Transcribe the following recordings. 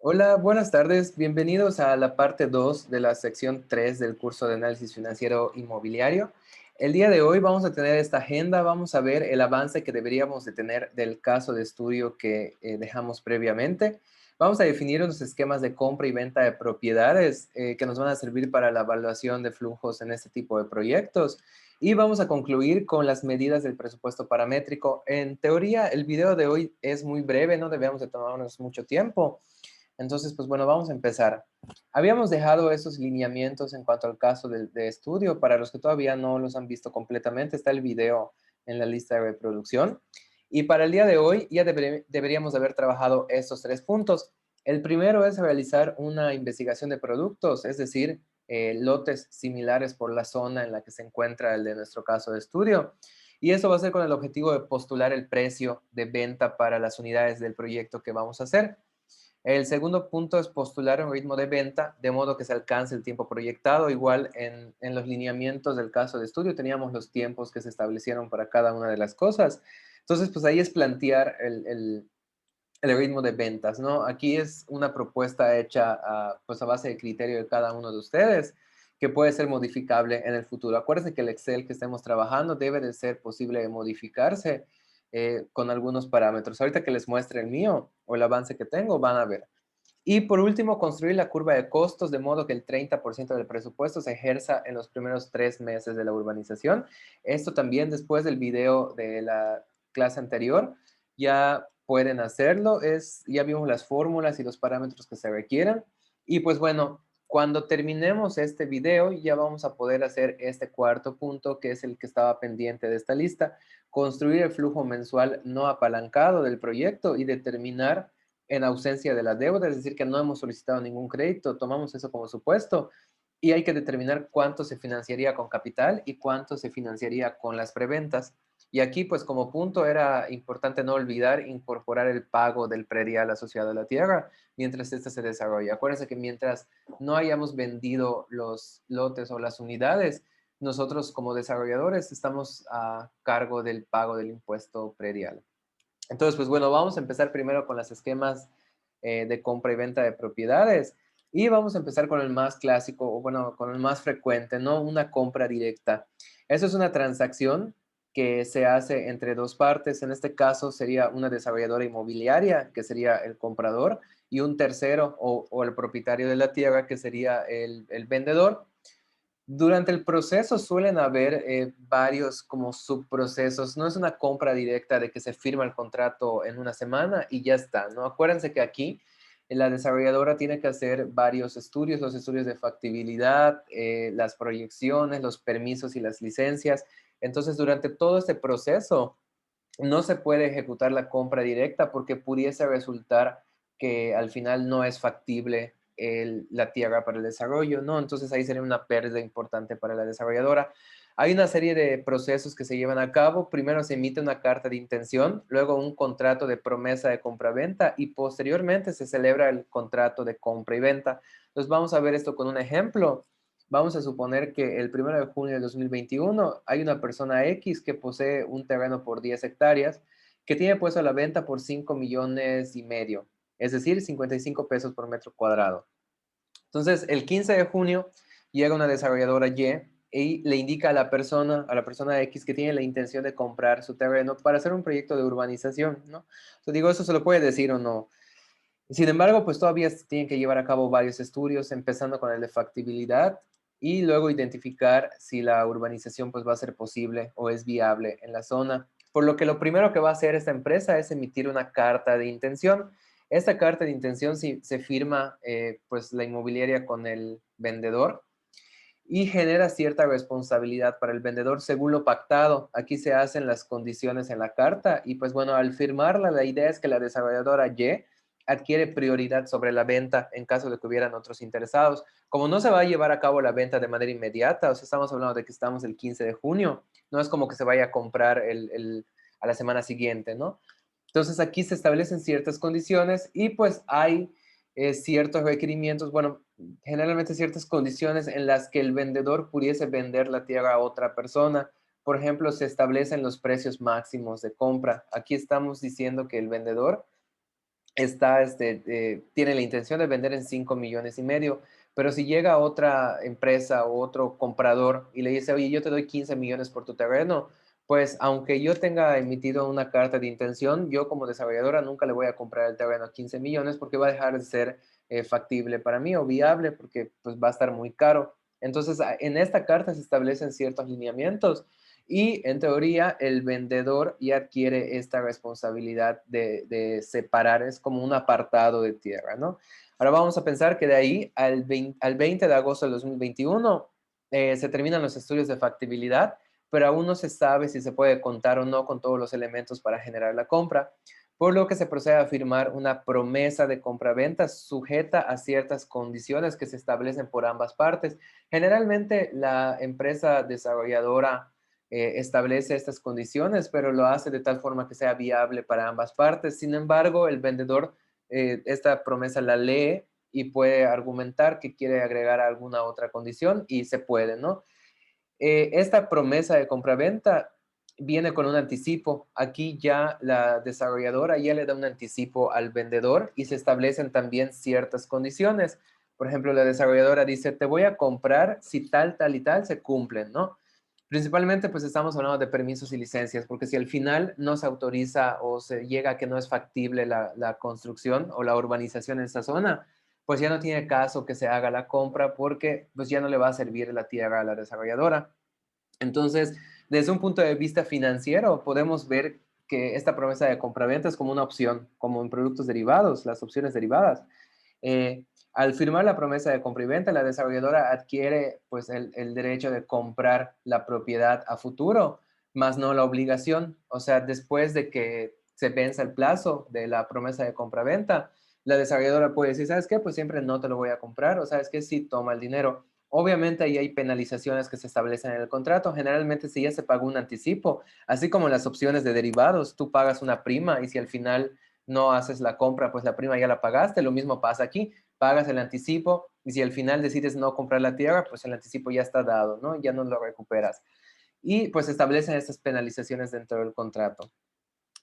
Hola, buenas tardes. Bienvenidos a la parte 2 de la sección 3 del curso de análisis financiero inmobiliario. El día de hoy vamos a tener esta agenda, vamos a ver el avance que deberíamos de tener del caso de estudio que dejamos previamente. Vamos a definir unos esquemas de compra y venta de propiedades que nos van a servir para la evaluación de flujos en este tipo de proyectos. Y vamos a concluir con las medidas del presupuesto paramétrico. En teoría, el video de hoy es muy breve, no debemos de tomarnos mucho tiempo. Entonces, pues bueno, vamos a empezar. Habíamos dejado esos lineamientos en cuanto al caso de estudio. Para los que todavía no los han visto completamente, está el video en la lista de reproducción. Y para el día de hoy ya deberíamos haber trabajado estos tres puntos. El primero es realizar una investigación de productos, es decir, lotes similares por la zona en la que se encuentra el de nuestro caso de estudio. Y eso va a ser con el objetivo de postular el precio de venta para las unidades del proyecto que vamos a hacer. El segundo punto es postular un ritmo de venta de modo que se alcance el tiempo proyectado. Igual en los lineamientos del caso de estudio teníamos los tiempos que se establecieron para cada una de las cosas. Entonces, pues ahí es plantear el ritmo de ventas, ¿no? Aquí es una propuesta hecha pues a base de criterio de cada uno de ustedes que puede ser modificable en el futuro. Acuérdense que el Excel que estemos trabajando debe de ser posible de modificarse con algunos parámetros. Ahorita que les muestre el mío o el avance que tengo, van a ver. Y por último, construir la curva de costos de modo que el 30% del presupuesto se ejerza en los primeros 3 meses de la urbanización. Esto también después del video de la clase anterior ya pueden hacerlo. Ya vimos las fórmulas y los parámetros que se requieren. Y pues bueno, cuando terminemos este video ya vamos a poder hacer este cuarto punto, que es el que estaba pendiente de esta lista: construir el flujo mensual no apalancado del proyecto y determinar en ausencia de la deuda, es decir, que no hemos solicitado ningún crédito, tomamos eso como supuesto y hay que determinar cuánto se financiaría con capital y cuánto se financiaría con las preventas. Y aquí, pues como punto, era importante no olvidar incorporar el pago del predial asociado a la tierra mientras éste se desarrolla. Acuérdense que mientras no hayamos vendido los lotes o las unidades, nosotros como desarrolladores estamos a cargo del pago del impuesto predial. Entonces, pues bueno, vamos a empezar primero con los esquemas de compra y venta de propiedades y vamos a empezar con el más clásico, o bueno, con el más frecuente, ¿no? Una compra directa. Eso es una transacción que se hace entre dos partes. En este caso sería una desarrolladora inmobiliaria, que sería el comprador, y un tercero o el propietario de la tierra, que sería el vendedor. Durante el proceso suelen haber varios como subprocesos. No es una compra directa de que se firma el contrato en una semana y ya está, ¿no? Acuérdense que aquí la desarrolladora tiene que hacer varios estudios, los estudios de factibilidad, las proyecciones, los permisos y las licencias. Entonces, durante todo este proceso no se puede ejecutar la compra directa porque pudiese resultar que al final no es factible la tierra para el desarrollo, ¿no? Entonces ahí sería una pérdida importante para la desarrolladora. Hay una serie de procesos que se llevan a cabo. Primero se emite una carta de intención, luego un contrato de promesa de compra-venta y posteriormente se celebra el contrato de compra y venta. Entonces vamos a ver esto con un ejemplo. Vamos a suponer que el 1 de junio de 2021 hay una persona X que posee un terreno por 10 hectáreas que tiene puesto a la venta por 5,5 millones, es decir, 55 pesos por metro cuadrado. Entonces, el 15 de junio llega una desarrolladora y le indica a la persona X, que tiene la intención de comprar su terreno para hacer un proyecto de urbanización, ¿no? Yo digo, eso se lo puede decir o no. Sin embargo, pues todavía se tienen que llevar a cabo varios estudios, empezando con el de factibilidad y luego identificar si la urbanización pues va a ser posible o es viable en la zona. Por lo que lo primero que va a hacer esta empresa es emitir una carta de intención. Esta carta de intención se firma pues la inmobiliaria con el vendedor y genera cierta responsabilidad para el vendedor según lo pactado. Aquí se hacen las condiciones en la carta y pues bueno, al firmarla la idea es que la desarrolladora Y adquiere prioridad sobre la venta en caso de que hubieran otros interesados. Como no se va a llevar a cabo la venta de manera inmediata, o sea, estamos hablando de que estamos el 15 de junio, no es como que se vaya a comprar a la semana siguiente, ¿no? Entonces aquí se establecen ciertas condiciones y pues hay ciertos requerimientos, bueno, generalmente ciertas condiciones en las que el vendedor pudiese vender la tierra a otra persona. Por ejemplo, se establecen los precios máximos de compra. Aquí estamos diciendo que el vendedor tiene la intención de vender en 5,5 millones, pero si llega otra empresa o otro comprador y le dice, oye, yo te doy 15 millones por tu terreno, pues aunque yo tenga emitido una carta de intención, yo como desarrolladora nunca le voy a comprar el terreno a 15 millones porque va a dejar de ser factible para mí o viable porque pues va a estar muy caro. Entonces, en esta carta se establecen ciertos lineamientos y en teoría el vendedor ya adquiere esta responsabilidad de separar, es como un apartado de tierra, ¿no? Ahora vamos a pensar que de ahí al 20 de agosto del 2021 se terminan los estudios de factibilidad, pero aún no se sabe si se puede contar o no con todos los elementos para generar la compra, por lo que se procede a firmar una promesa de compraventa sujeta a ciertas condiciones que se establecen por ambas partes. Generalmente la empresa desarrolladora establece estas condiciones, pero lo hace de tal forma que sea viable para ambas partes. Sin embargo, el vendedor esta promesa la lee y puede argumentar que quiere agregar alguna otra condición y se puede, ¿no? Esta promesa de compraventa viene con un anticipo. Aquí ya la desarrolladora ya le da un anticipo al vendedor y se establecen también ciertas condiciones. Por ejemplo, la desarrolladora dice, te voy a comprar si tal, tal y tal se cumplen, ¿no? Principalmente, pues estamos hablando de permisos y licencias, porque si al final no se autoriza o se llega a que no es factible la construcción o la urbanización en esa zona, pues ya no tiene caso que se haga la compra porque pues ya no le va a servir la tierra a la desarrolladora. Entonces, desde un punto de vista financiero, podemos ver que esta promesa de compraventa es como una opción, como en productos derivados, las opciones derivadas. Al firmar la promesa de compra y venta, la desarrolladora adquiere pues el derecho de comprar la propiedad a futuro, más no la obligación. O sea, después de que se venza el plazo de la promesa de compra-venta, la desarrolladora puede decir, ¿sabes qué? Pues siempre no te lo voy a comprar, o sabes qué, sí, toma el dinero. Obviamente ahí hay penalizaciones que se establecen en el contrato. Generalmente si ya se pagó un anticipo, así como en las opciones de derivados, tú pagas una prima y si al final no haces la compra, pues la prima ya la pagaste. Lo mismo pasa aquí, pagas el anticipo y si al final decides no comprar la tierra, pues el anticipo ya está dado, ¿no? Ya no lo recuperas. Y pues establecen estas penalizaciones dentro del contrato.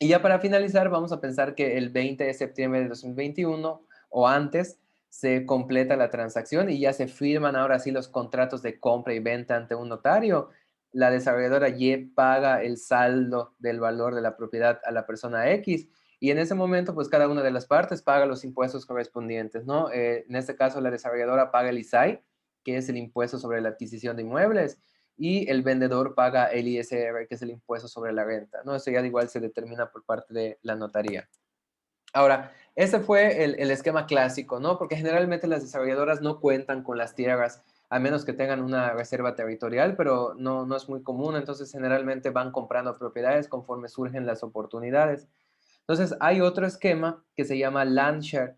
Y ya para finalizar, vamos a pensar que el 20 de septiembre de 2021 o antes se completa la transacción y ya se firman ahora sí los contratos de compra y venta ante un notario. La desarrolladora Y paga el saldo del valor de la propiedad a la persona X y en ese momento pues cada una de las partes paga los impuestos correspondientes, ¿no? En este caso la desarrolladora paga el ISAI, que es el impuesto sobre la adquisición de inmuebles, y el vendedor paga el ISR, que es el impuesto sobre la renta, ¿no? Eso ya igual se determina por parte de la notaría. Ahora, ese fue el esquema clásico, ¿no? Porque generalmente las desarrolladoras no cuentan con las tierras, a menos que tengan una reserva territorial, pero no es muy común, entonces generalmente van comprando propiedades conforme surgen las oportunidades. Entonces, hay otro esquema que se llama land share.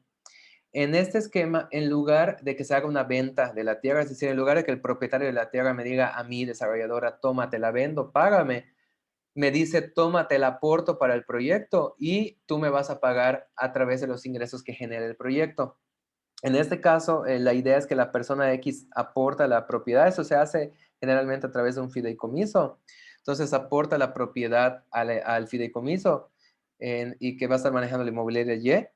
En este esquema, en lugar de que se haga una venta de la tierra, es decir, en lugar de que el propietario de la tierra me diga a mí, desarrolladora, toma, te la vendo, págame, me dice, toma, te la aporto para el proyecto y tú me vas a pagar a través de los ingresos que genere el proyecto. En este caso, la idea es que la persona X aporta la propiedad. Eso se hace generalmente a través de un fideicomiso. Entonces, aporta la propiedad al fideicomiso y que va a estar manejando la inmobiliaria Y.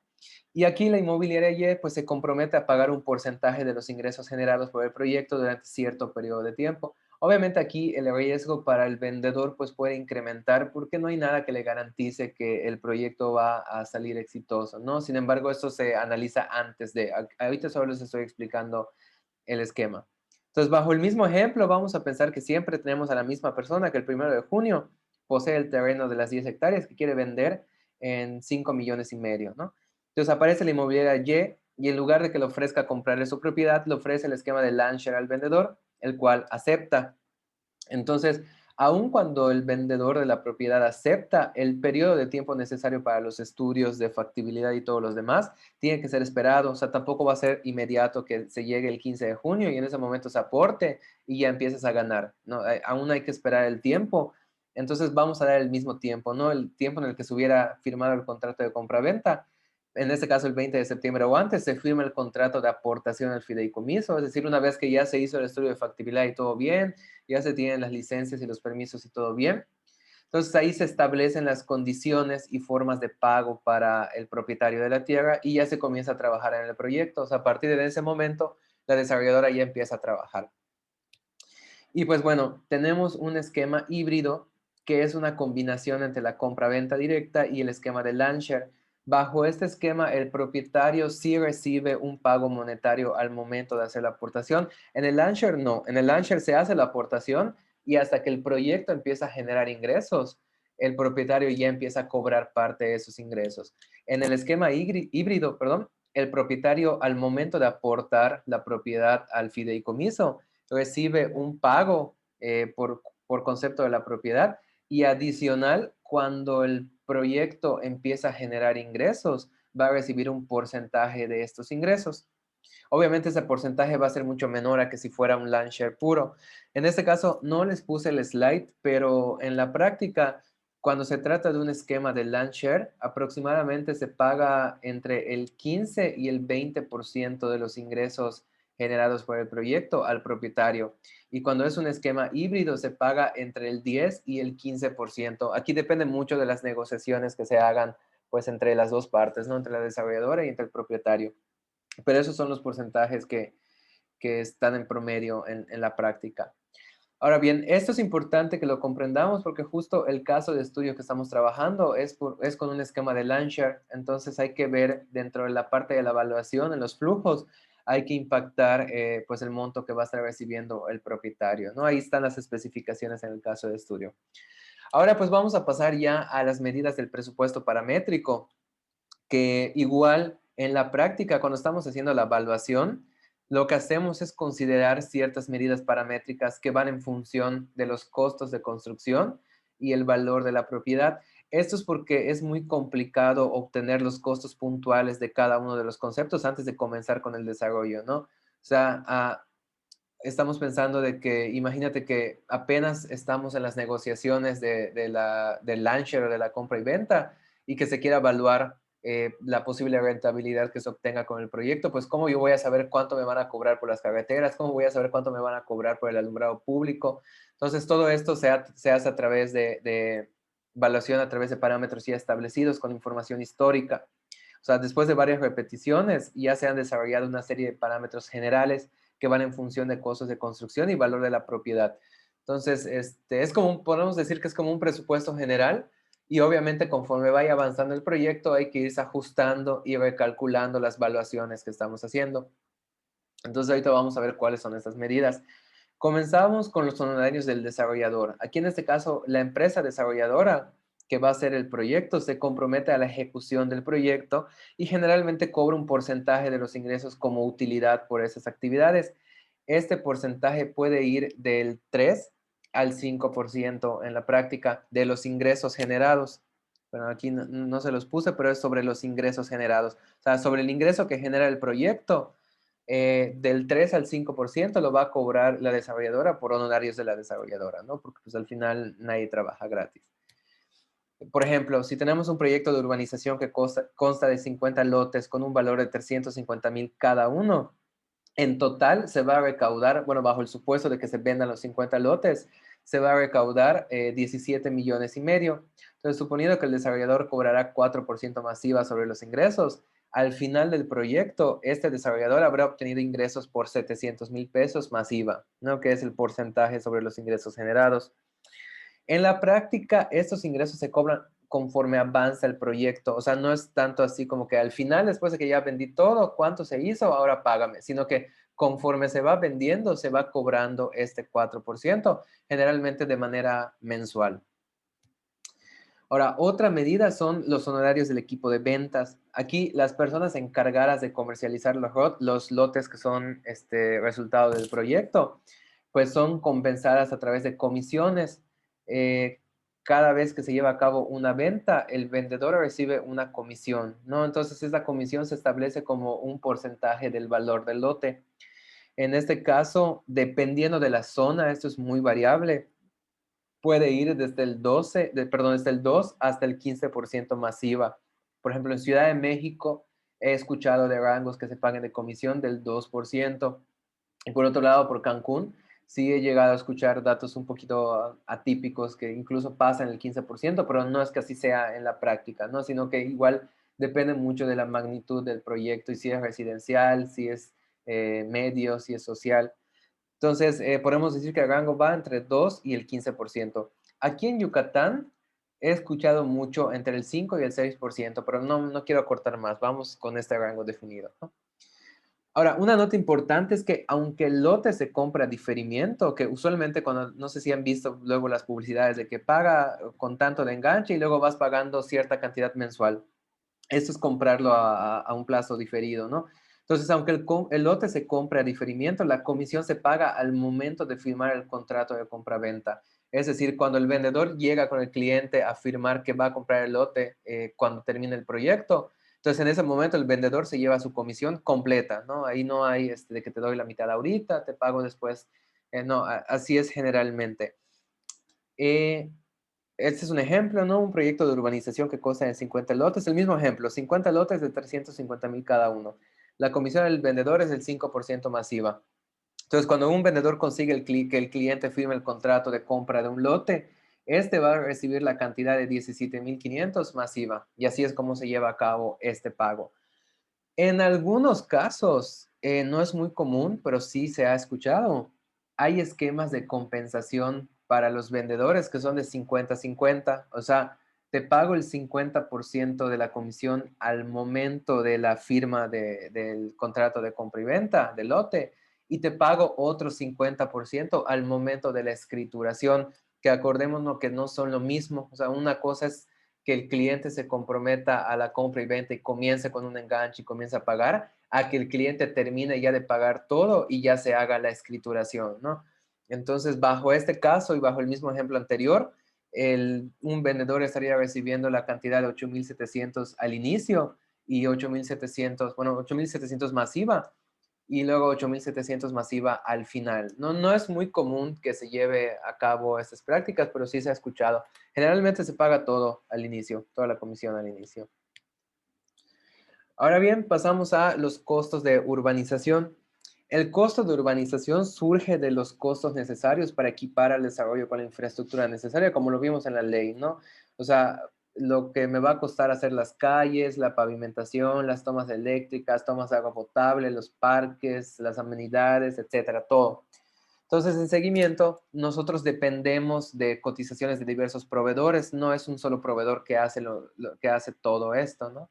Y aquí la inmobiliaria Y pues se compromete a pagar un porcentaje de los ingresos generados por el proyecto durante cierto periodo de tiempo. Obviamente aquí el riesgo para el vendedor pues puede incrementar porque no hay nada que le garantice que el proyecto va a salir exitoso, ¿no? Sin embargo, esto se analiza antes de, ahorita solo les estoy explicando el esquema. Entonces, bajo el mismo ejemplo, vamos a pensar que siempre tenemos a la misma persona que el 1 de junio posee el terreno de las 10 hectáreas que quiere vender en 5,5 millones, ¿no? Entonces aparece la inmobiliaria y en lugar de que le ofrezca comprarle su propiedad, le ofrece el esquema de land share al vendedor, el cual acepta. Entonces, aun cuando el vendedor de la propiedad acepta, el periodo de tiempo necesario para los estudios de factibilidad y todos los demás tiene que ser esperado. O sea, tampoco va a ser inmediato que se llegue el 15 de junio y en ese momento se aporte y ya empiezas a ganar, ¿no? Aún hay que esperar el tiempo. Entonces, vamos a dar el mismo tiempo, ¿no? El tiempo en el que se hubiera firmado el contrato de compra-venta. En este caso, el 20 de septiembre o antes, se firma el contrato de aportación al fideicomiso. Es decir, una vez que ya se hizo el estudio de factibilidad y todo bien, ya se tienen las licencias y los permisos y todo bien, Entonces ahí se establecen las condiciones y formas de pago para el propietario de la tierra y ya se comienza a trabajar en el proyecto. O sea, a partir de ese momento, la desarrolladora ya empieza a trabajar. Y pues bueno, tenemos un esquema híbrido que es una combinación entre la compra-venta directa y el esquema de Landshare. Bajo este esquema, el propietario sí recibe un pago monetario al momento de hacer la aportación. En el Landshare no. En el Landshare se hace la aportación y hasta que el proyecto empieza a generar ingresos, el propietario ya empieza a cobrar parte de esos ingresos. En el esquema híbrido, perdón, el propietario al momento de aportar la propiedad al fideicomiso recibe un pago por concepto de la propiedad y adicional, cuando el proyecto empieza a generar ingresos, va a recibir un porcentaje de estos ingresos. Obviamente ese porcentaje va a ser mucho menor a que si fuera un land share puro. En este caso no les puse el slide, pero en la práctica, cuando se trata de un esquema de land share, aproximadamente se paga entre el 15 y el 20% de los ingresos generados por el proyecto al propietario. Y cuando es un esquema híbrido, se paga entre el 10 y el 15%. Aquí depende mucho de las negociaciones que se hagan pues entre las dos partes, ¿no? Entre la desarrolladora y entre el propietario. Pero esos son los porcentajes que están en promedio en la práctica. Ahora bien, esto es importante que lo comprendamos porque justo el caso de estudio que estamos trabajando es con un esquema de Landshare, entonces hay que ver dentro de la parte de la evaluación, en los flujos, hay que impactar pues el monto que va a estar recibiendo el propietario, ¿no? Ahí están las especificaciones en el caso de estudio. Ahora pues vamos a pasar ya a las medidas del presupuesto paramétrico que igual en la práctica, cuando estamos haciendo la evaluación, lo que hacemos es considerar ciertas medidas paramétricas que van en función de los costos de construcción y el valor de la propiedad. Esto es porque es muy complicado obtener los costos puntuales de cada uno de los conceptos antes de comenzar con el desarrollo, ¿no? O sea, estamos pensando de que, imagínate que apenas estamos en las negociaciones del launcher o de la compra y venta y que se quiera evaluar la posible rentabilidad que se obtenga con el proyecto, pues cómo yo voy a saber cuánto me van a cobrar por las carreteras, cómo voy a saber cuánto me van a cobrar por el alumbrado público. Entonces, todo esto se hace a través de evaluación, a través de parámetros ya establecidos con información histórica. O sea, después de varias repeticiones, ya se han desarrollado una serie de parámetros generales que van en función de costos de construcción y valor de la propiedad. Entonces, es como, podemos decir que es como un presupuesto general y obviamente conforme vaya avanzando el proyecto hay que irse ajustando y recalculando las valuaciones que estamos haciendo. Entonces, ahorita vamos a ver cuáles son estas medidas. Comenzamos con los honorarios del desarrollador. Aquí en este caso, la empresa desarrolladora que va a hacer el proyecto se compromete a la ejecución del proyecto y generalmente cobra un porcentaje de los ingresos como utilidad por esas actividades. Este porcentaje puede ir del 3 al 5% en la práctica de los ingresos generados. Bueno, aquí no se los puse, pero es sobre los ingresos generados. O sea, sobre el ingreso que genera el proyecto, del 3 al 5% lo va a cobrar la desarrolladora por honorarios de la desarrolladora, ¿no? Porque pues al final nadie trabaja gratis. Por ejemplo, si tenemos un proyecto de urbanización que consta de 50 lotes con un valor de 350,000 cada uno, en total se va a recaudar, bueno, bajo el supuesto de que se vendan los 50 lotes, se va a recaudar 17 millones y medio. Entonces, suponiendo que el desarrollador cobrará 4% masiva sobre los ingresos, al final del proyecto, este desarrollador habrá obtenido ingresos por 700,000 pesos masiva, ¿no? Que es el porcentaje sobre los ingresos generados. En la práctica, estos ingresos se cobran conforme avanza el proyecto. O sea, no es tanto así como que al final, después de que ya vendí todo, cuánto se hizo, ahora págame, sino que conforme se va vendiendo, se va cobrando este 4%, generalmente de manera mensual. Ahora, otra medida son los honorarios del equipo de ventas. Aquí las personas encargadas de comercializar los lotes que son resultado del proyecto, pues son compensadas a través de comisiones. Eh, Cada vez que se lleva a cabo una venta, el vendedor recibe una comisión, ¿no? Entonces, esa comisión se establece como un porcentaje del valor del lote. En este caso, dependiendo de la zona, esto es muy variable, puede ir desde el 12, perdón, desde el 2 hasta el 15% masiva. Por ejemplo, en Ciudad de México he escuchado de rangos que se paguen de comisión del 2%. Y por otro lado, por Cancún, Sí he llegado a escuchar datos un poquito atípicos que incluso pasan el 15%, pero no es que así sea en la práctica, ¿no? Sino que igual depende mucho de la magnitud del proyecto y si es residencial, si es medio, si es social. Entonces, podemos decir que el rango va entre 2 y el 15%. Aquí en Yucatán he escuchado mucho entre el 5 y el 6%, pero no quiero acortar más. Vamos con este rango definido, ¿no? Ahora, una nota importante es que aunque el lote se compra a diferimiento, que usualmente cuando, no sé si han visto luego las publicidades de que paga con tanto de enganche y luego vas pagando cierta cantidad mensual. Esto es comprarlo a un plazo diferido, ¿no? Entonces, aunque el lote se compre a diferimiento, la comisión se paga al momento de firmar el contrato de compra-venta. Es decir, cuando el vendedor llega con el cliente a firmar que va a comprar el lote cuando termine el proyecto, entonces en ese momento el vendedor se lleva su comisión completa, ¿no? Ahí no hay de que te doy la mitad ahorita, te pago después. No, así es generalmente. Eh, este es un ejemplo, ¿no? Un proyecto de urbanización que consta de 50 lotes. El mismo ejemplo, 50 lotes de 350,000 cada uno. La comisión del vendedor es el 5% masiva. Entonces, cuando un vendedor consigue que el cliente firme el contrato de compra de un lote, este va a recibir la cantidad de 17,500 masiva. Y así es como se lleva a cabo este pago. En algunos casos, no es muy común, pero sí se ha escuchado. Hay esquemas de compensación para los vendedores que son de 50-50. O sea, te pago el 50% de la comisión al momento de la firma del contrato de compra y venta del lote y te pago otro 50% al momento de la escrituración, que acordémonos que no son lo mismo. O sea, una cosa es que el cliente se comprometa a la compra y venta y comience con un enganche y comience a pagar, a que el cliente termine ya de pagar todo y ya se haga la escrituración, ¿no? Entonces, bajo este caso y bajo el mismo ejemplo anterior, un vendedor estaría recibiendo la cantidad de 8,700 al inicio y 8,700, bueno, 8,700 masiva y luego 8,700 masiva al final. No es muy común que se lleve a cabo estas prácticas, pero sí se ha escuchado. Generalmente se paga todo al inicio, toda la comisión al inicio. Ahora bien, pasamos a los costos de urbanización. El costo de urbanización surge de los costos necesarios para equipar al desarrollo con la infraestructura necesaria, como lo vimos en la ley, ¿no? O sea, lo que me va a costar hacer las calles, la pavimentación, las tomas eléctricas, tomas de agua potable, los parques, las amenidades, etcétera, todo. Entonces, en seguimiento, nosotros dependemos de cotizaciones de diversos proveedores, no es un solo proveedor que hace, que hace todo esto, ¿no?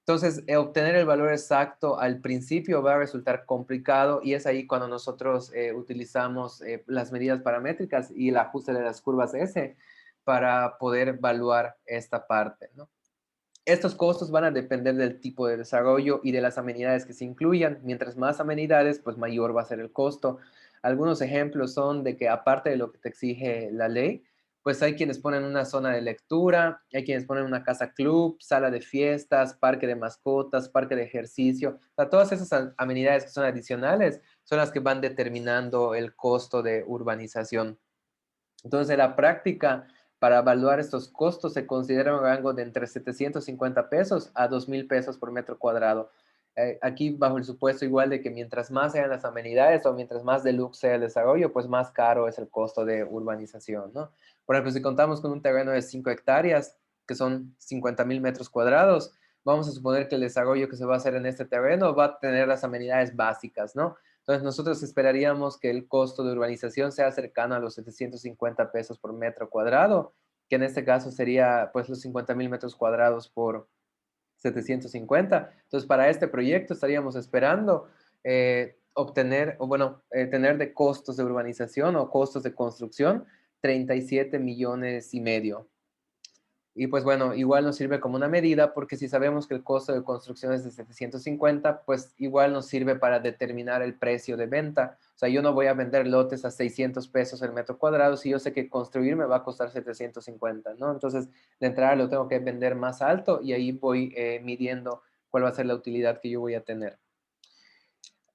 Entonces, obtener el valor exacto al principio va a resultar complicado y es ahí cuando nosotros utilizamos las medidas paramétricas y el ajuste de las curvas S para poder evaluar esta parte, ¿no? Estos costos van a depender del tipo de desarrollo y de las amenidades que se incluyan. Mientras más amenidades, pues mayor va a ser el costo. Algunos ejemplos son de que aparte de lo que te exige la ley, pues hay quienes ponen una zona de lectura, hay quienes ponen una casa club, sala de fiestas, parque de mascotas, parque de ejercicio. O sea, todas esas amenidades que son adicionales son las que van determinando el costo de urbanización. Entonces, en la práctica, para evaluar estos costos, se considera un rango de entre 750 pesos a 2,000 pesos por metro cuadrado. Aquí, bajo el supuesto igual de que mientras más sean las amenidades o mientras más deluxe sea el desarrollo, pues más caro es el costo de urbanización, ¿no? Por ejemplo, si contamos con un terreno de 5 hectáreas, que son 50,000 metros cuadrados, vamos a suponer que el desarrollo que se va a hacer en este terreno va a tener las amenidades básicas, ¿no? Entonces, nosotros esperaríamos que el costo de urbanización sea cercano a los 750 pesos por metro cuadrado, que en este caso sería pues los 50,000 metros cuadrados por 750. Entonces, para este proyecto estaríamos esperando obtener, o bueno, tener de costos de urbanización o costos de construcción 37,5 millones. Y pues bueno, igual nos sirve como una medida porque si sabemos que el costo de construcción es de 750, pues igual nos sirve para determinar el precio de venta. O sea, yo no voy a vender lotes a 600 pesos el metro cuadrado si yo sé que construir me va a costar 750, ¿no? Entonces, de entrada lo tengo que vender más alto y ahí voy midiendo cuál va a ser la utilidad que yo voy a tener.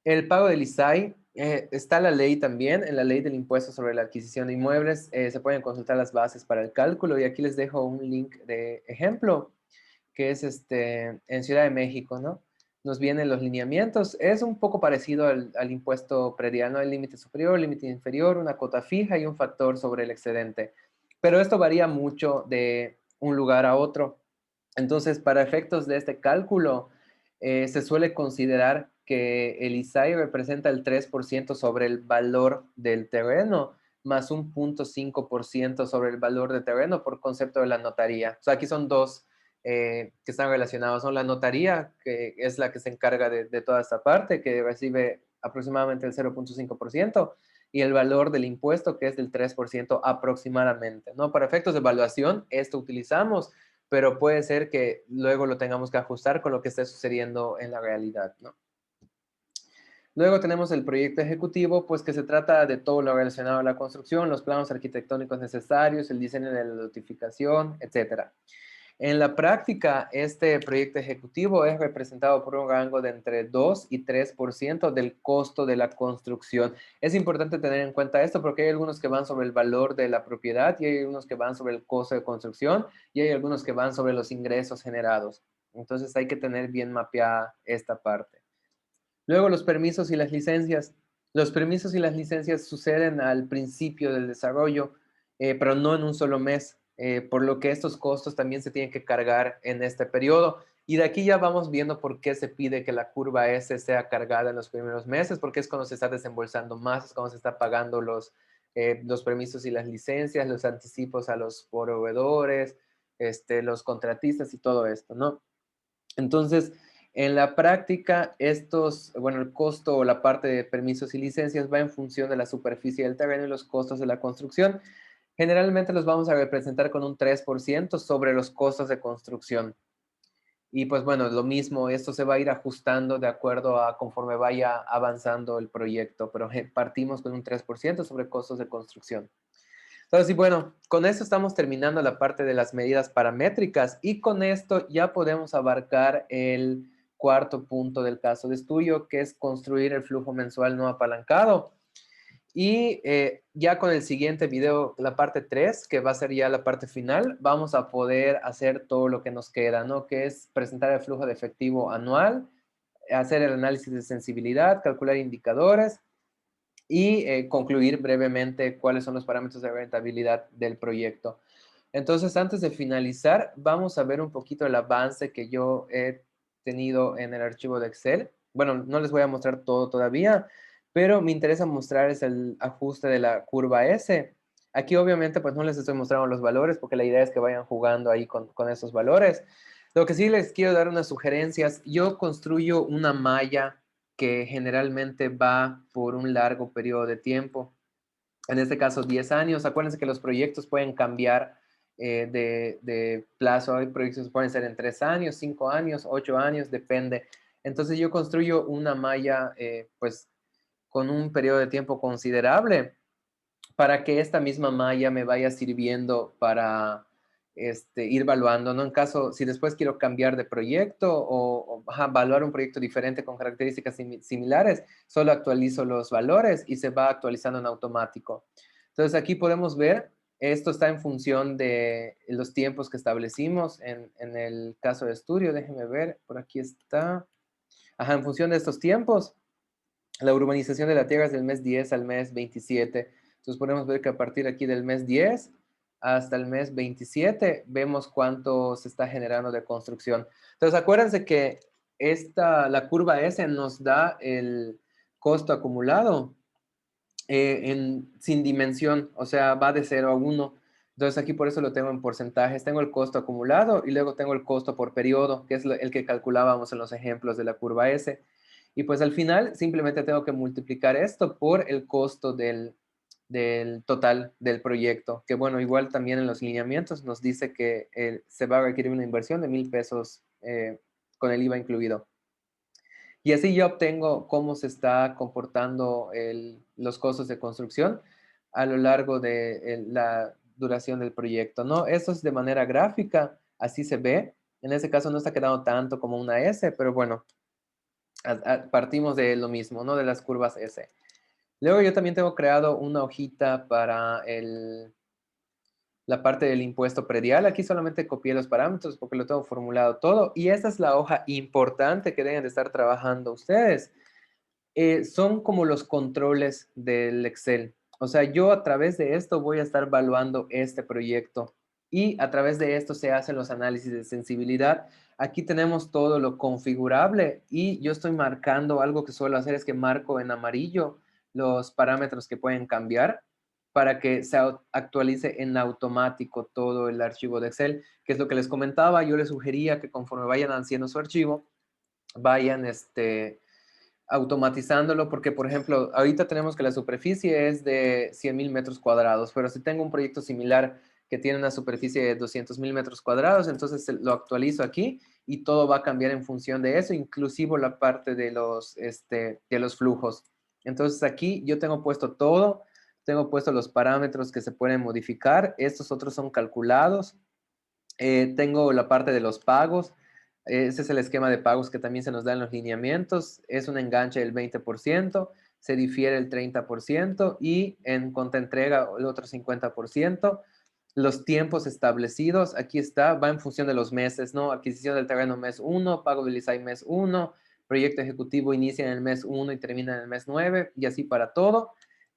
El pago del ISAI, está la ley también, en la ley del impuesto sobre la adquisición de inmuebles, se pueden consultar las bases para el cálculo y aquí les dejo un link de ejemplo, que es en Ciudad de México, ¿no? nos vienen los lineamientos. Es un poco parecido al impuesto predial, ¿no? El límite superior, límite inferior, una cuota fija y un factor sobre el excedente. Pero esto varía mucho de un lugar a otro. Entonces, para efectos de este cálculo, se suele considerar que el ISAI representa el 3% sobre el valor del terreno, más un 0.5% sobre el valor del terreno por concepto de la notaría. O sea, aquí son dos que están relacionados. Son la notaría, que es la que se encarga de toda esta parte, que recibe aproximadamente el 0.5%, y el valor del impuesto, que es del 3% aproximadamente, ¿no? Para efectos de evaluación, esto utilizamos, pero puede ser que luego lo tengamos que ajustar con lo que esté sucediendo en la realidad, ¿no? Luego tenemos el proyecto ejecutivo, pues que se trata de todo lo relacionado a la construcción, los planos arquitectónicos necesarios, el diseño de la notificación, etcétera. En la práctica, este proyecto ejecutivo es representado por un rango de entre 2 y 3% del costo de la construcción. Es importante tener en cuenta esto porque hay algunos que van sobre el valor de la propiedad y hay algunos que van sobre el costo de construcción y hay algunos que van sobre los ingresos generados. Entonces hay que tener bien mapeada esta parte. Luego los permisos y las licencias. Los permisos y las licencias suceden al principio del desarrollo, pero no en un solo mes, por lo que estos costos también se tienen que cargar en este periodo. Y de aquí ya vamos viendo por qué se pide que la curva S sea cargada en los primeros meses, porque es cuando se está desembolsando más, es cuando se está pagando los permisos y las licencias, los anticipos a los proveedores, los contratistas y todo esto, ¿no? Entonces, en la práctica, el costo o la parte de permisos y licencias va en función de la superficie del terreno y los costos de la construcción. Generalmente los vamos a representar con un 3% sobre los costos de construcción. Y pues bueno, lo mismo, esto se va a ir ajustando de acuerdo a conforme vaya avanzando el proyecto, pero partimos con un 3% sobre costos de construcción. Entonces, y bueno, con esto estamos terminando la parte de las medidas paramétricas y con esto ya podemos abarcar el cuarto punto del caso de estudio, que es construir el flujo mensual no apalancado. Y ya con el siguiente video, la parte 3, que va a ser ya la parte final, vamos a poder hacer todo lo que nos queda, ¿no? Que es presentar el flujo de efectivo anual, hacer el análisis de sensibilidad, calcular indicadores y concluir brevemente cuáles son los parámetros de rentabilidad del proyecto. Entonces, antes de finalizar, vamos a ver un poquito el avance que yo he tenido en el archivo de Excel. Bueno, no les voy a mostrar todo todavía, pero me interesa mostrarles el ajuste de la curva S. Aquí obviamente pues no les estoy mostrando los valores porque la idea es que vayan jugando ahí con esos valores. Lo que sí les quiero dar unas sugerencias. Yo construyo una malla que generalmente va por un largo periodo de tiempo. En este caso, 10 años. Acuérdense que los proyectos pueden cambiar de plazo. Hay proyectos que pueden ser en 3 años, 5 años, 8 años, depende. Entonces yo construyo una malla pues con un periodo de tiempo considerable para que esta misma malla me vaya sirviendo para ir evaluando, ¿no? En caso, si después quiero cambiar de proyecto o evaluar un proyecto diferente con características similares, solo actualizo los valores y se va actualizando en automático. Entonces aquí podemos ver, esto está en función de los tiempos que establecimos en el caso de estudio. Déjenme ver, por aquí está. Ajá, en función de estos tiempos, la urbanización de la tierra es del mes 10 al mes 27. Entonces podemos ver que a partir aquí del mes 10 hasta el mes 27 vemos cuánto se está generando de construcción. Entonces acuérdense que la curva S nos da el costo acumulado sin dimensión, o sea, va de 0 a 1. Entonces aquí por eso lo tengo en porcentajes. Tengo el costo acumulado y luego tengo el costo por periodo, que es el que calculábamos en los ejemplos de la curva S. Y pues al final simplemente tengo que multiplicar esto por el costo del total del proyecto, que bueno, igual también en los lineamientos nos dice que se va a requerir una inversión de 1,000 pesos con el IVA incluido. Y así yo obtengo cómo se está comportando los costos de construcción a lo largo de la duración del proyecto, ¿no? Esto es de manera gráfica, así se ve. En ese caso no está quedando tanto como una S, pero bueno, partimos de lo mismo, ¿no? De las curvas S. Luego yo también tengo creado una hojita para la parte del impuesto predial. Aquí solamente copié los parámetros porque lo tengo formulado todo. Y esta es la hoja importante que deben de estar trabajando ustedes. Son como los controles del Excel. O sea, yo a través de esto voy a estar evaluando este proyecto y a través de esto se hacen los análisis de sensibilidad. Aquí tenemos todo lo configurable y yo estoy marcando, algo que suelo hacer es que marco en amarillo los parámetros que pueden cambiar para que se actualice en automático todo el archivo de Excel, que es lo que les comentaba. Yo les sugería que conforme vayan haciendo su archivo, vayan automatizándolo, porque por ejemplo, ahorita tenemos que la superficie es de 100,000 metros cuadrados, pero si tengo un proyecto similar que tiene una superficie de 200,000 metros cuadrados, entonces lo actualizo aquí y todo va a cambiar en función de eso, inclusive la parte de los flujos. Entonces aquí yo tengo puesto todo, tengo puesto los parámetros que se pueden modificar, estos otros son calculados. Tengo la parte de los pagos. Ese es el esquema de pagos que también se nos da en los lineamientos. Es un enganche del 20%, se difiere el 30% y en contraentrega el otro 50%. Los tiempos establecidos, aquí está, va en función de los meses, ¿no? Adquisición del terreno mes 1, pago del ISAI mes 1, proyecto ejecutivo inicia en el mes 1 y termina en el mes 9, y así para todo.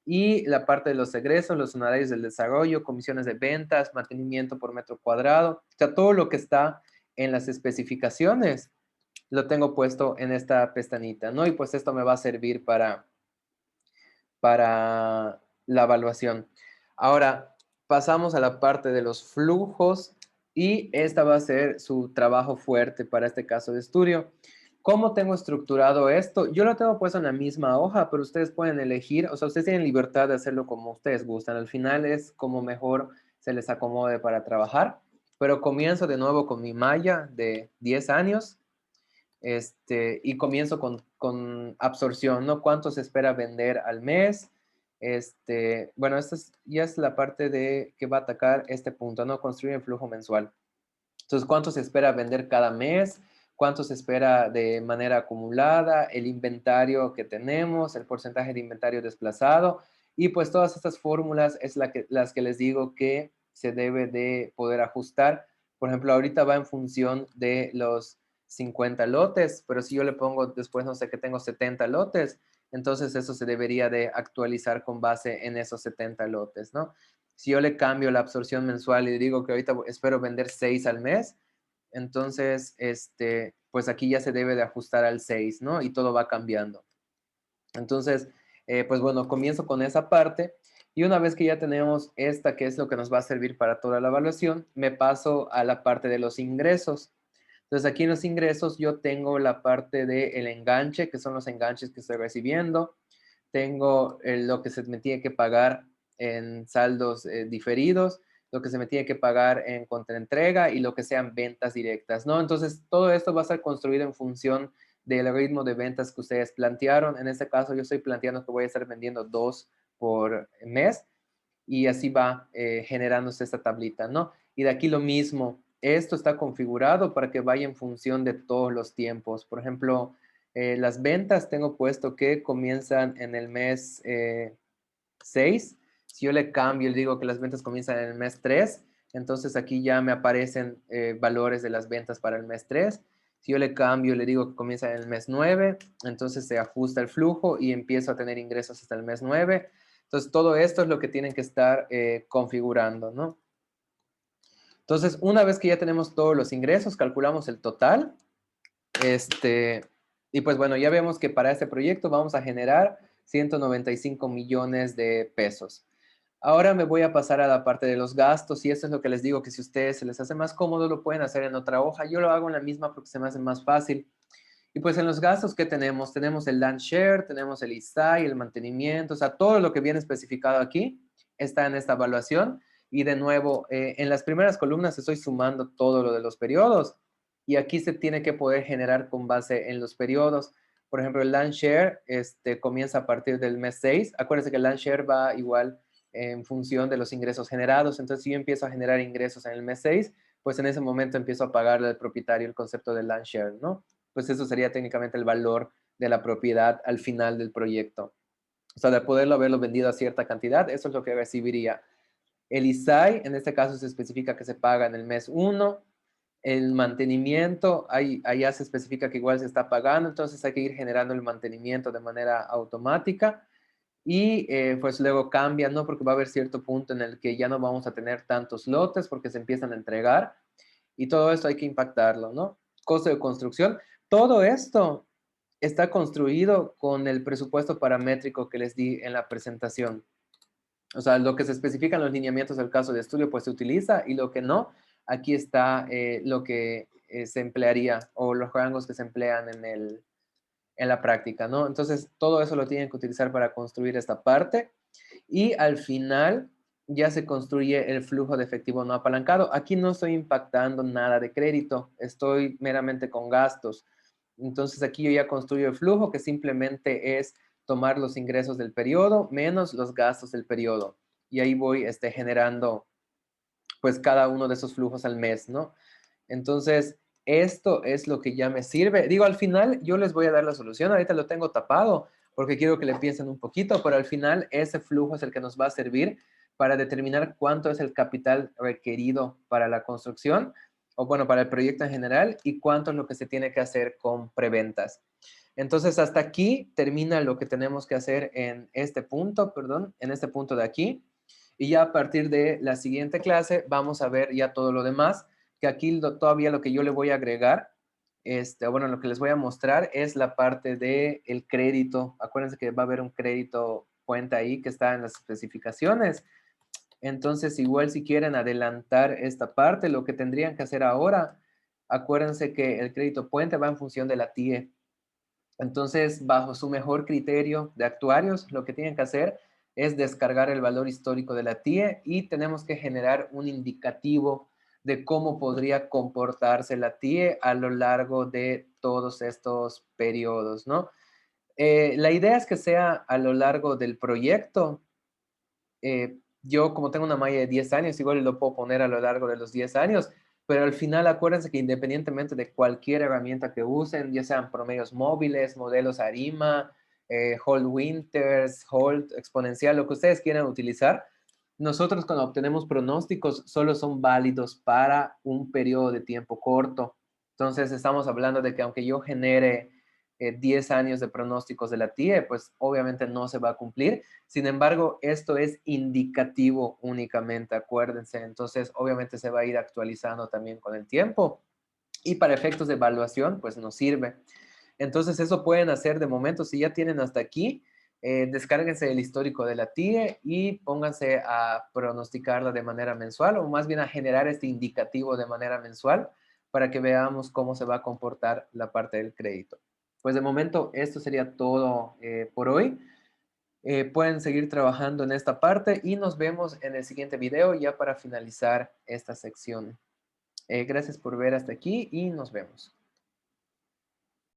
Y la parte de los egresos, los honorarios del desarrollo, comisiones de ventas, mantenimiento por metro cuadrado, o sea, todo lo que está en las especificaciones lo tengo puesto en esta pestañita, ¿no? Y pues esto me va a servir para la evaluación. Ahora, pasamos a la parte de los flujos y esta va a ser su trabajo fuerte para este caso de estudio. ¿Cómo tengo estructurado esto? Yo lo tengo puesto en la misma hoja, pero ustedes pueden elegir, o sea, ustedes tienen libertad de hacerlo como ustedes gustan. Al final es como mejor se les acomode para trabajar, pero comienzo de nuevo con mi malla de 10 años y comienzo con absorción, ¿no? ¿Cuánto se espera vender al mes? Bueno, esta ya es la parte de que va a atacar este punto, ¿no? Construir el flujo mensual. Entonces, ¿cuánto se espera vender cada mes? ¿Cuánto se espera de manera acumulada? El inventario que tenemos, el porcentaje de inventario desplazado. Y pues todas estas fórmulas es las que les digo que se debe de poder ajustar. Por ejemplo, ahorita va en función de los 50 lotes, pero si yo le pongo después, no sé, que tengo 70 lotes, entonces eso se debería de actualizar con base en esos 70 lotes, ¿no? Si yo le cambio la absorción mensual y digo que ahorita espero vender 6 al mes, entonces, pues aquí ya se debe de ajustar al 6, ¿no? Y todo va cambiando. Entonces, pues bueno, comienzo con esa parte. Y una vez que ya tenemos esta, que es lo que nos va a servir para toda la evaluación, me paso a la parte de los ingresos. Entonces, aquí en los ingresos yo tengo la parte del enganche, que son los enganches que estoy recibiendo. Tengo lo que se me tiene que pagar en saldos diferidos, lo que se me tiene que pagar en contraentrega y lo que sean ventas directas, ¿no? Entonces, todo esto va a ser construido en función del ritmo de ventas que ustedes plantearon. En este caso, yo estoy planteando que voy a estar vendiendo 2 por mes y así va generándose esta tablita, ¿no? Y de aquí lo mismo, esto está configurado para que vaya en función de todos los tiempos. Por ejemplo, las ventas tengo puesto que comienzan en el mes 6. Si yo le cambio y digo que las ventas comienzan en el mes 3, entonces aquí ya me aparecen valores de las ventas para el mes 3. Si yo le cambio y le digo que comienza en el mes 9, entonces se ajusta el flujo y empiezo a tener ingresos hasta el mes 9. Entonces, todo esto es lo que tienen que estar configurando, ¿no? Entonces, una vez que ya tenemos todos los ingresos, calculamos el total. Y pues bueno, ya vemos que para este proyecto vamos a generar 195 millones de pesos. Ahora me voy a pasar a la parte de los gastos y eso es lo que les digo, que si a ustedes se les hace más cómodo, lo pueden hacer en otra hoja. Yo lo hago en la misma porque se me hace más fácil. Y pues en los gastos que tenemos, tenemos el land share, tenemos el ISAI, el mantenimiento, o sea, todo lo que viene especificado aquí está en esta evaluación. Y de nuevo, en las primeras columnas estoy sumando todo lo de los periodos y aquí se tiene que poder generar con base en los periodos. Por ejemplo, el land share comienza a partir del mes 6. Acuérdense que el land share va igual en función de los ingresos generados. Entonces, si yo empiezo a generar ingresos en el mes 6, pues en ese momento empiezo a pagarle al propietario el concepto de land share, ¿no? Pues eso sería técnicamente el valor de la propiedad al final del proyecto. O sea, de poderlo haberlo vendido a cierta cantidad, eso es lo que recibiría. El ISAI, en este caso se especifica que se paga en el mes uno. El mantenimiento, allá se especifica que igual se está pagando, entonces hay que ir generando el mantenimiento de manera automática y pues luego cambia, ¿no? Porque va a haber cierto punto en el que ya no vamos a tener tantos lotes porque se empiezan a entregar y todo esto hay que impactarlo, ¿no? Costo de construcción, todo esto está construido con el presupuesto paramétrico que les di en la presentación. O sea, lo que se especifica en los lineamientos del caso de estudio, pues se utiliza y lo que no, aquí está lo que se emplearía o los rangos que se emplean en la práctica, ¿no? Entonces, todo eso lo tienen que utilizar para construir esta parte y al final ya se construye el flujo de efectivo no apalancado. Aquí no estoy impactando nada de crédito, estoy meramente con gastos. Entonces, aquí yo ya construyo el flujo que simplemente es tomar los ingresos del periodo menos los gastos del periodo. Y ahí voy generando pues cada uno de esos flujos al mes, ¿no? Entonces, esto es lo que ya me sirve. Digo, al final yo les voy a dar la solución, ahorita lo tengo tapado porque quiero que le piensen un poquito, pero al final ese flujo es el que nos va a servir para determinar cuánto es el capital requerido para la construcción o bueno, para el proyecto en general y cuánto es lo que se tiene que hacer con preventas. Entonces, hasta aquí termina lo que tenemos que hacer en este punto, perdón, en este punto de aquí. Y ya a partir de la siguiente clase vamos a ver ya todo lo demás, que aquí todavía lo que yo le voy a agregar, bueno, lo que les voy a mostrar es la parte del crédito. Acuérdense que va a haber un crédito cuenta ahí que está en las especificaciones. Entonces, igual si quieren adelantar esta parte, lo que tendrían que hacer ahora, acuérdense que el crédito puente va en función de la TIE. Entonces, bajo su mejor criterio de actuarios, lo que tienen que hacer es descargar el valor histórico de la TIE y tenemos que generar un indicativo de cómo podría comportarse la TIE a lo largo de todos estos periodos, ¿no? La idea es que sea a lo largo del proyecto. Yo, como tengo una malla de 10 años, igual lo puedo poner a lo largo de los 10 años, pero al final acuérdense que independientemente de cualquier herramienta que usen, ya sean promedios móviles, modelos ARIMA, Holt Winters, Holt exponencial, lo que ustedes quieran utilizar, nosotros cuando obtenemos pronósticos solo son válidos para un periodo de tiempo corto. Entonces estamos hablando de que aunque yo genere 10 años de pronósticos de la TIE, pues obviamente no se va a cumplir. Sin embargo, esto es indicativo únicamente, acuérdense. Entonces, obviamente se va a ir actualizando también con el tiempo. Y para efectos de evaluación, pues nos sirve. Entonces, eso pueden hacer de momento. Si ya tienen hasta aquí, descárguense el histórico de la TIE y pónganse a pronosticarla de manera mensual o más bien a generar este indicativo de manera mensual para que veamos cómo se va a comportar la parte del crédito. Pues de momento, esto sería todo por hoy. Pueden seguir trabajando en esta parte y nos vemos en el siguiente video ya para finalizar esta sección. Gracias por ver hasta aquí y nos vemos.